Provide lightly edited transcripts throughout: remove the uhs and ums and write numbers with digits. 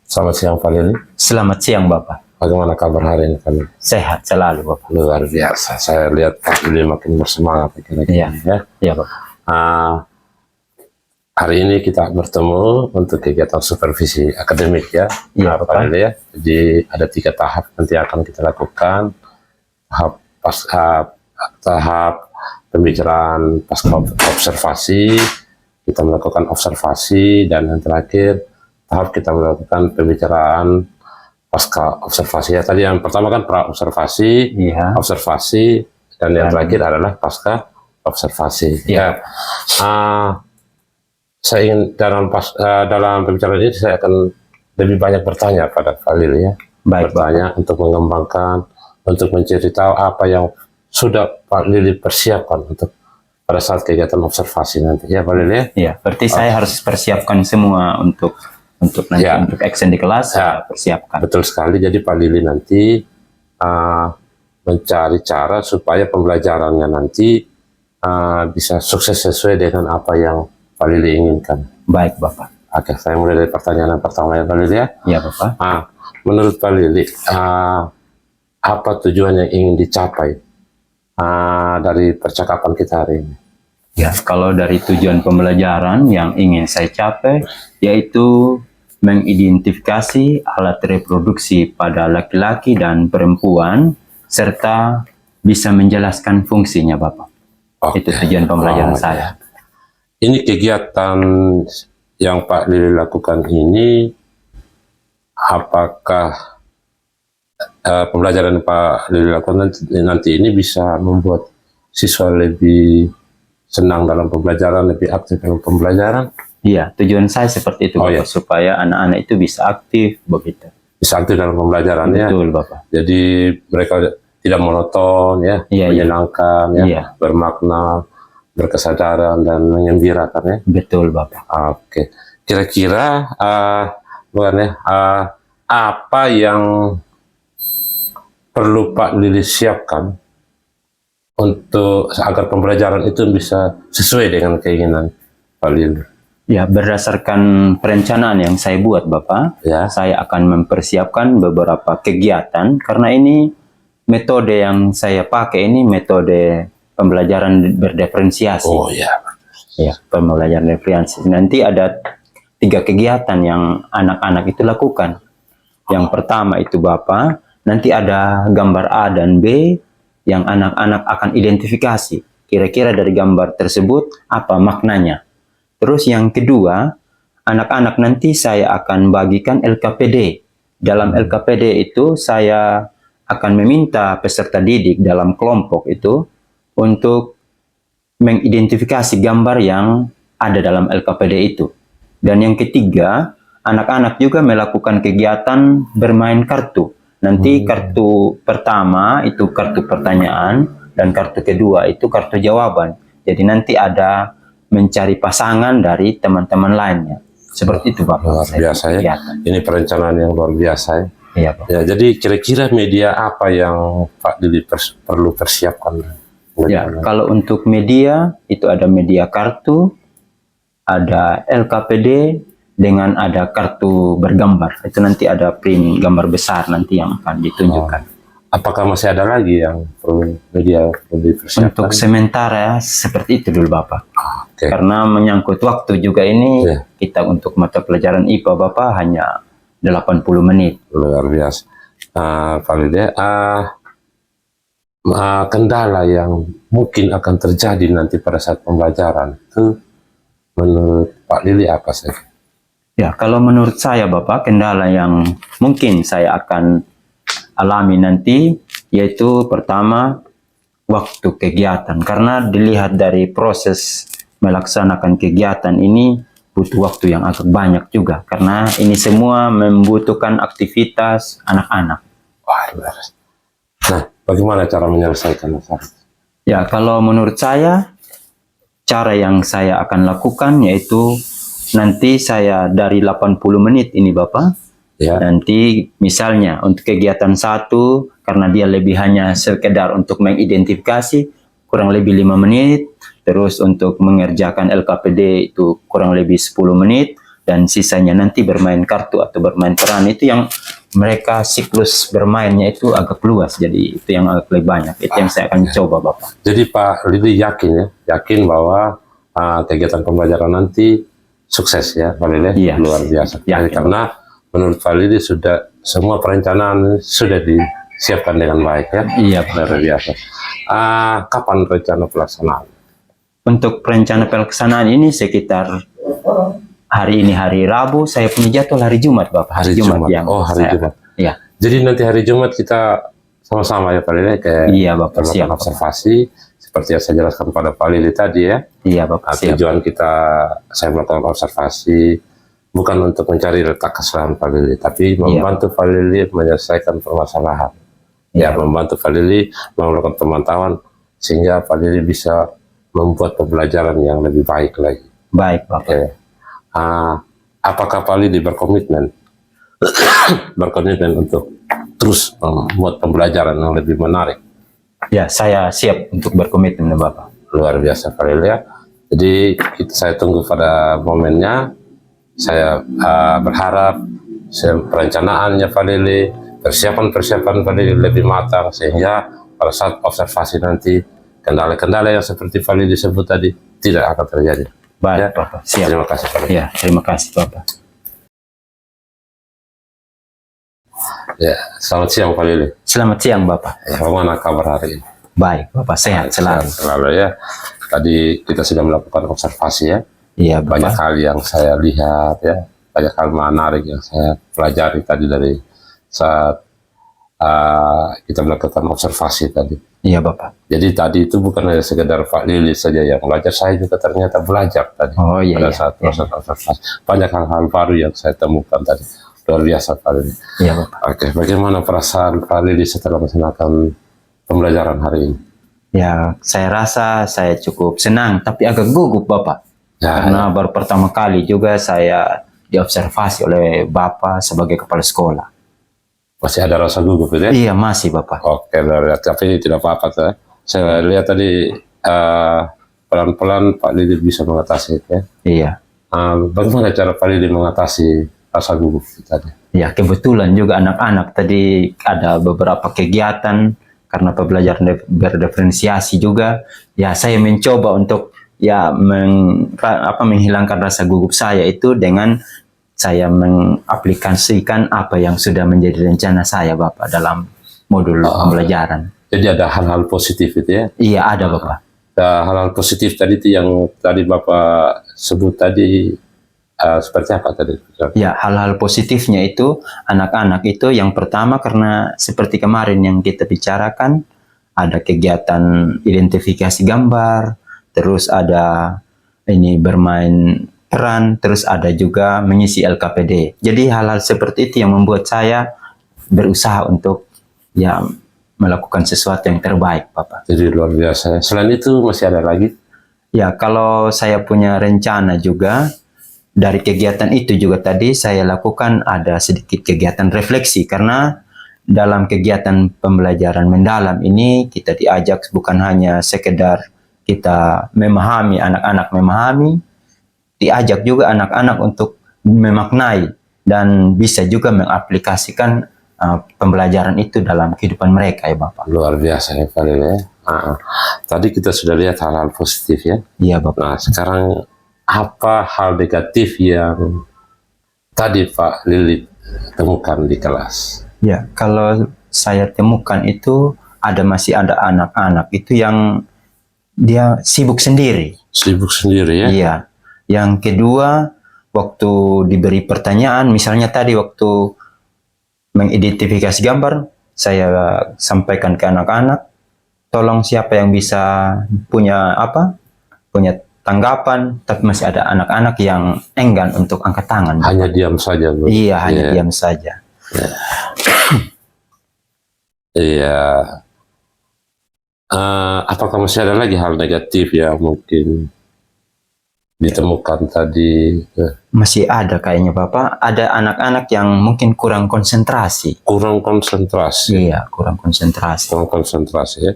Selamat siang Pak Lili. Selamat siang Bapak. Bagaimana kabar hari ini Pak Lili? Sehat selalu Bapak. Luar biasa. Saya lihat Pak Lili makin bersemangat kira-kira. Iya Bapak. Hari ini kita bertemu untuk kegiatan supervisi akademik ya. Iya Pak Lili ya. Jadi ada 3 tahap nanti akan kita lakukan. Tahap pembicaraan pasca observasi, kita melakukan observasi, dan yang terakhir tahap kita melakukan pembicaraan pasca observasi ya. Tadi yang pertama kan pra observasi, observasi, dan yang terakhir adalah pasca observasi. Ya. Saya ingin dalam pembicaraan ini saya akan lebih banyak bertanya pada Pak Lili ya. Bertanya untuk mengembangkan, untuk mencari tahu apa yang sudah Pak Lili persiapkan untuk pada saat kegiatan observasi nanti ya Pak Lili ya. Iya, berarti saya harus persiapkan semua untuk nanti untuk action di kelas persiapkan. Betul sekali. Jadi Pak Lili nanti mencari cara supaya pembelajarannya nanti bisa sukses sesuai dengan apa yang Pak Lili inginkan. Baik Bapak. Oke, saya mulai dari pertanyaan yang pertama ya Pak Lili ya. Iya Bapak. Menurut Pak Lili, apa tujuan yang ingin dicapai dari percakapan kita hari ini? Ya, kalau dari tujuan pembelajaran yang ingin saya capai, yaitu mengidentifikasi alat reproduksi pada laki-laki dan perempuan, serta bisa menjelaskan fungsinya, Bapak. Itu tujuan pembelajaran saya. Ini kegiatan yang Pak Lili lakukan ini, apakah pembelajaran Pak Lili lakukan nanti ini bisa membuat siswa lebih senang dalam pembelajaran, lebih aktif dalam pembelajaran? Iya, tujuan saya seperti itu, Bapak, supaya anak-anak itu bisa aktif begitu. Bisa aktif dalam pembelajarannya. Betul, Bapak. Jadi mereka tidak monoton ya, menyenangkan ya, bermakna, berkesadaran, dan menggembirakan ya. Betul, Bapak. Oke. Kira-kira apa yang perlu Pak Lili siapkan untuk agar pembelajaran itu bisa sesuai dengan keinginan Pak Lili? Ya, berdasarkan perencanaan yang saya buat, Bapak, saya akan mempersiapkan beberapa kegiatan, karena ini metode yang saya pakai ini metode pembelajaran berdiferensiasi. Oh ya. Ya, pembelajaran diferensiasi. Nanti ada 3 kegiatan yang anak-anak itu lakukan. Yang pertama itu Bapak, nanti ada gambar A dan B yang anak-anak akan identifikasi. Kira-kira dari gambar tersebut apa maknanya. Terus yang kedua, anak-anak nanti saya akan bagikan LKPD. Dalam LKPD itu saya akan meminta peserta didik dalam kelompok itu untuk mengidentifikasi gambar yang ada dalam LKPD itu. Dan yang ketiga, anak-anak juga melakukan kegiatan bermain kartu. Nanti kartu pertama itu kartu pertanyaan, dan kartu kedua itu kartu jawaban. Jadi nanti ada mencari pasangan dari teman-teman lainnya. Seperti itu Bapak. Luar biasa ya. Ini perencanaan yang luar biasa ya. Iya, Pak. Ya, jadi kira-kira media apa yang Pak Lili perlu persiapkan? Ya, kalau untuk media itu ada media kartu, ada LKPD, dengan ada kartu bergambar. Itu nanti ada print gambar besar nanti yang akan ditunjukkan. Apakah masih ada lagi yang perlu media dipersiapkan? Untuk sementara seperti itu dulu Bapak. Karena menyangkut waktu juga ini, kita untuk mata pelajaran IPA Bapak hanya 80 menit. Luar biasa. Pak Lili, kendala yang mungkin akan terjadi nanti pada saat pembelajaran itu menurut Pak Lili apa saja? Ya, kalau menurut saya Bapak, kendala yang mungkin saya akan alami nanti, yaitu pertama, waktu kegiatan. Karena dilihat dari proses melaksanakan kegiatan ini, butuh waktu yang agak banyak juga. Karena ini semua membutuhkan aktivitas anak-anak. Nah, bagaimana cara menyelesaikan masalah? Ya, kalau menurut saya, cara yang saya akan lakukan yaitu nanti saya dari 80 menit ini Bapak, nanti misalnya untuk kegiatan 1, karena dia lebih hanya sekedar untuk mengidentifikasi, kurang lebih 5 menit, terus untuk mengerjakan LKPD itu kurang lebih 10 menit, dan sisanya nanti bermain kartu atau bermain peran. Itu yang mereka siklus bermainnya itu agak luas, jadi itu yang agak lebih banyak. Itu yang saya akan coba, Bapak. Jadi Pak Lili yakin bahwa kegiatan pembelajaran nanti sukses ya Pak Lili, Iya. luar biasa. Yakin, Karena menurut Pak Lili sudah semua perencanaan sudah disiapkan dengan baik ya. Iya, Pak. Luar biasa. Kapan rencana pelaksanaan? Untuk rencana pelaksanaan ini sekitar hari ini hari Rabu, saya punya jadwal hari Jumat, Bapak. Hari Jumat. yang Oh, hari saya- Jumat. Iya. Jadi nanti hari Jumat kita sama-sama ya Pak Lili kayak Iya, Bapak. melakukan Siap, Bapak. observasi seperti yang saya jelaskan pada Pak Lili tadi ya. Iya, Bapak. Siap. Tujuan saya melakukan observasi bukan untuk mencari letak kesalahan Pak Lili, tapi membantu Pak Lili menyelesaikan permasalahan. Ya, membantu Pak Lili melakukan pemantauan sehingga Pak Lili bisa membuat pembelajaran yang lebih baik lagi. Baik, Bapak. Oke. Apakah Pak Lili berkomitmen untuk terus membuat pembelajaran yang lebih menarik? Ya, saya siap untuk berkomitmen, Bapak. Luar biasa Pak Lili ya. Jadi saya tunggu pada momennya. Saya berharap perencanaannya Pak Lili, persiapan Pak Lili lebih matang sehingga pada saat observasi nanti kendala-kendala yang seperti Pak Lili sebut tadi tidak akan terjadi. Baik, Ya. Bapak. Siap. Terima kasih Pak Lili. Ya, terima kasih, Bapak. Ya, selamat siang Pak Lili. Selamat siang, Bapak. Ya, bagaimana kabar hari ini? Baik, Bapak. Sehat selalu. Selalu ya. Tadi kita sudah melakukan observasi ya. Iya, Banyak Bapak. hal yang saya lihat ya. Banyak hal menarik yang saya pelajari tadi dari saat kita melakukan observasi tadi. Iya, Bapak. Jadi tadi itu bukan hanya sekedar Pak Lili saja yang belajar, saya juga ternyata belajar tadi. Oh, iya, Pada iya. saat proses observasi. Banyak hal-hal baru yang saya temukan tadi. Luar biasa Pak Lili. Iya, Bapak. Oke, bagaimana perasaan Pak Lili setelah melaksanakan pembelajaran hari ini? Ya, saya rasa saya cukup senang, tapi agak gugup, Bapak. Ya, Karena baru pertama kali juga saya diobservasi oleh Bapak sebagai kepala sekolah. masih ada rasa gugup gitu ya? Iya, masih, Bapak. Oke, luar biasa. Tapi tidak apa-apa. Saya lihat tadi pelan-pelan Pak Lili bisa mengatasi itu ya. Iya. Bagaimana cara Pak Lili mengatasi rasa gugup tadi? Ya, kebetulan juga anak-anak tadi ada beberapa kegiatan karena pembelajaran berdiferensiasi juga. Ya, saya mencoba untuk ya menghilangkan rasa gugup saya itu dengan saya mengaplikasikan apa yang sudah menjadi rencana saya, Bapak, dalam modul pembelajaran. Jadi ada hal-hal positif itu ya? Iya, ada, Bapak. Hal-hal positif tadi itu yang tadi Bapak sebut tadi seperti apa tadi? Ya, hal-hal positifnya itu anak-anak itu yang pertama karena seperti kemarin yang kita bicarakan ada kegiatan identifikasi gambar, terus ada ini bermain peran, terus ada juga mengisi LKPD. Jadi hal-hal seperti itu yang membuat saya berusaha untuk ya melakukan sesuatu yang terbaik, Bapak. Jadi luar biasa. Selain itu masih ada lagi? Ya, kalau saya punya rencana juga dari kegiatan itu juga tadi saya lakukan ada sedikit kegiatan refleksi karena dalam kegiatan pembelajaran mendalam ini kita diajak bukan hanya sekedar kita memahami, anak-anak memahami, diajak juga anak-anak untuk memaknai dan bisa juga mengaplikasikan pembelajaran itu dalam kehidupan mereka ya Bapak. Luar biasa ya Pak Lili ya. Tadi kita sudah lihat hal-hal positif ya. Iya Bapak. Nah sekarang apa hal negatif yang tadi Pak Lili temukan di kelas? Ya, kalau saya temukan itu masih ada anak-anak itu yang dia sibuk sendiri. Sibuk sendiri ya? Iya. Yang kedua, waktu diberi pertanyaan, misalnya tadi waktu mengidentifikasi gambar, saya sampaikan ke anak-anak, tolong siapa yang bisa punya tanggapan, tapi masih ada anak-anak yang enggan untuk angkat tangan. Hanya diam saja. Bu. Iya, hanya diam saja. Iya. Apakah masih ada lagi hal negatif yang mungkin ditemukan tadi? Masih ada kayaknya Bapak. Ada anak-anak yang mungkin kurang konsentrasi. Kurang konsentrasi. Iya, kurang konsentrasi. Kurang konsentrasi ya.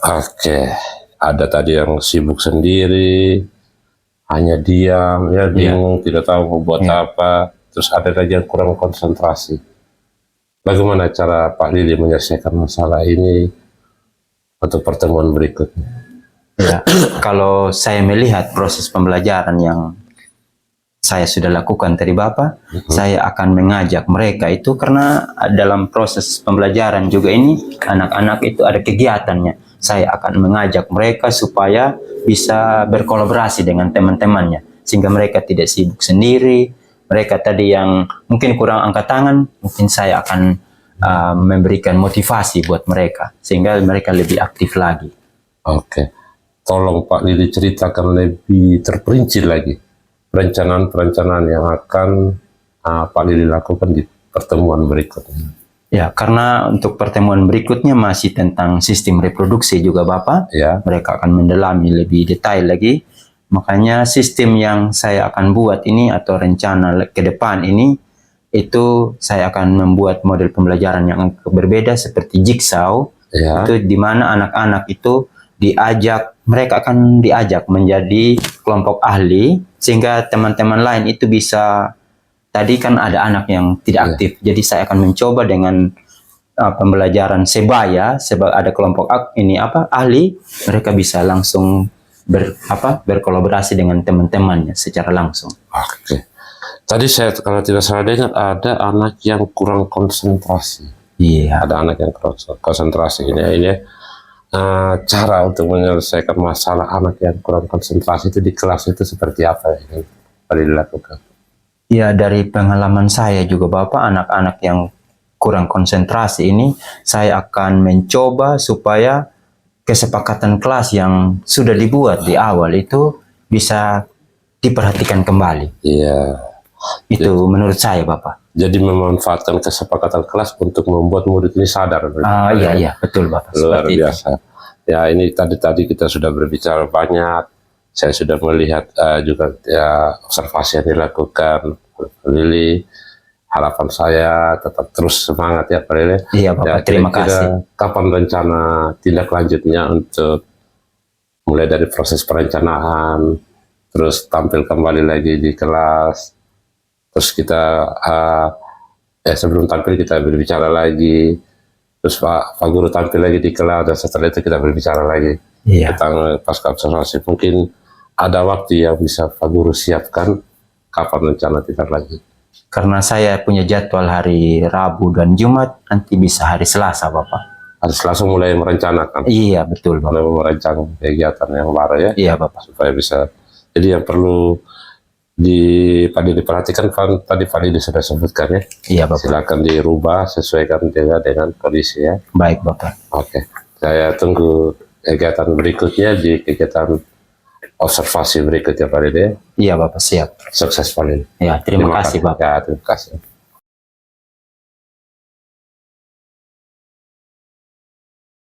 Oke. ada tadi yang sibuk sendiri, hanya diam, ya bingung, tidak tahu mau buat apa. Terus ada lagi yang kurang konsentrasi. Bagaimana cara Pak Lili menyelesaikan masalah ini untuk pertemuan berikutnya? Ya, kalau saya melihat proses pembelajaran yang saya sudah lakukan tadi Bapak, saya akan mengajak mereka itu karena dalam proses pembelajaran juga ini anak-anak itu ada kegiatannya. Saya akan mengajak mereka supaya bisa berkolaborasi dengan teman-temannya sehingga mereka tidak sibuk sendiri. Mereka tadi yang mungkin kurang angkat tangan, mungkin saya akan memberikan motivasi buat mereka sehingga mereka lebih aktif lagi. Oke, tolong Pak Lili ceritakan lebih terperinci lagi perencanaan-perencanaan yang akan Pak Lili lakukan di pertemuan berikutnya. Ya, karena untuk pertemuan berikutnya masih tentang sistem reproduksi juga Bapak. Ya. Mereka akan mendalami lebih detail lagi. Makanya sistem yang saya akan buat ini atau rencana ke depan ini, itu saya akan membuat model pembelajaran yang berbeda seperti jigsaw. Ya. Itu di mana anak-anak itu mereka akan diajak menjadi kelompok ahli sehingga teman-teman lain itu bisa. Tadi kan ada anak yang tidak aktif, jadi saya akan mencoba dengan pembelajaran sebaya, ada kelompok ahli, mereka bisa langsung berkolaborasi dengan teman-temannya secara langsung. Oke. Tadi saya kalau tidak salah dengar ada anak yang kurang konsentrasi. Iya. Ada anak yang kurang konsentrasi. Ini cara untuk menyelesaikan masalah anak yang kurang konsentrasi itu di kelas itu seperti apa yang perlu dilakukan? Ya, dari pengalaman saya juga Bapak, anak-anak yang kurang konsentrasi ini, saya akan mencoba supaya kesepakatan kelas yang sudah dibuat di awal itu bisa diperhatikan kembali. Iya. Itu menurut saya Bapak. Jadi memanfaatkan kesepakatan kelas untuk membuat murid ini sadar. Iya, betul Bapak. Luar Seperti biasa. Itu. Ya, ini tadi kita sudah berbicara banyak. Saya sudah melihat juga observasi yang dilakukan Pak Lili. Harapan saya tetap terus semangat ya Pak Lili. Iya Bapak, terima kasih. Kapan rencana tindak lanjutnya untuk mulai dari proses perencanaan, terus tampil kembali lagi di kelas, terus kita sebelum tampil kita berbicara lagi, terus Pak Guru tampil lagi di kelas, dan setelah itu kita berbicara lagi tentang pasca observasi. Mungkin ada waktu yang bisa Pak Guru siapkan kapan rencana tindak lanjut? Karena saya punya jadwal hari Rabu dan Jumat, nanti bisa hari Selasa Bapak. Harus langsung mulai merencanakan. Iya, betul Bapak. Mulai merencanakan kegiatan yang baru ya. Iya Bapak. Supaya bisa. Jadi yang perlu diperhatikan tadi Pak Lili sudah sebutkan ya. Iya Bapak. Silakan dirubah sesuaikan dengan kondisi ya. Baik Bapak. Oke. Saya tunggu kegiatan berikutnya di kegiatan observasi berikutnya Pak Lili. Iya Bapak, siap. Sukses Pak Lili. Ya, terima kasih Bapak. Ya, terima kasih.